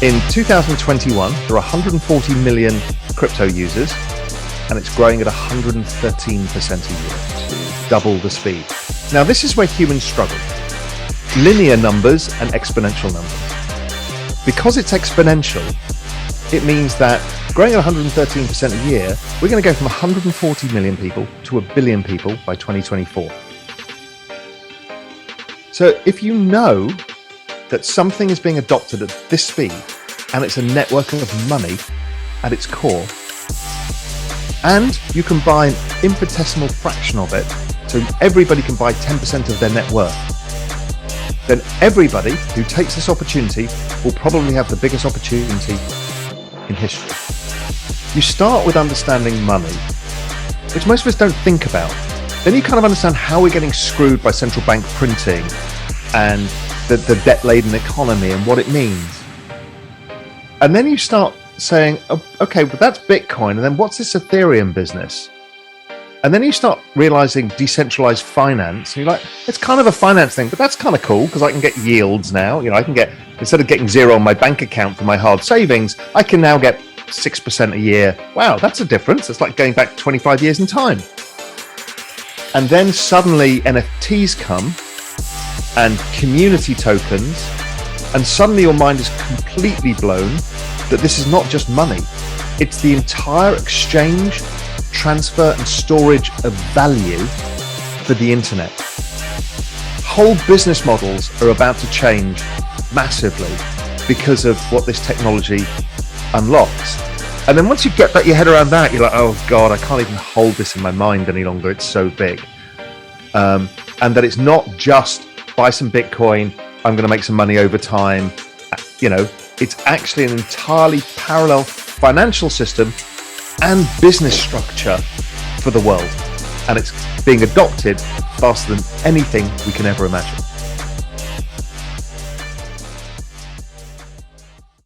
In 2021, there are 140 million crypto users, and it's growing at 113% a year, double the speed. Now, this is where humans struggle. Linear numbers and exponential numbers. Because it's exponential, it means that growing at 113% a year, we're going to go from 140 million people to 1 billion people by 2024. So if you know that something is being adopted at this speed, and it's a network of money at its core, and you can buy an infinitesimal fraction of it, so everybody can buy 10% of their net worth, then everybody who takes this opportunity will probably have the biggest opportunity in history. You start with understanding money, which most of us don't think about. Then you kind of understand how we're getting screwed by central bank printing and the debt-laden economy and what it means. And then you start saying, oh, okay, but that's Bitcoin, and then what's this Ethereum business? And then you start realizing decentralized finance, and you're like, it's kind of a finance thing, but that's kind of cool because I can get yields now. You know, I can get, instead of getting zero on my bank account for my hard savings, I can now get 6% a year. Wow, that's a difference. It's like going back 25 years in time. And then suddenly NFTs come and community tokens, and suddenly your mind is completely blown that this is not just money. It's the entire exchange, transfer and storage of value for the internet. Whole business models are about to change massively because of what this technology unlocks. And then once you get your head around that, you're like, oh God, I can't even hold this in my mind any longer. It's so big. And that it's not just buy some Bitcoin, I'm going to make some money over time. You know, it's actually an entirely parallel financial system and business structure for the world. And it's being adopted faster than anything we can ever imagine.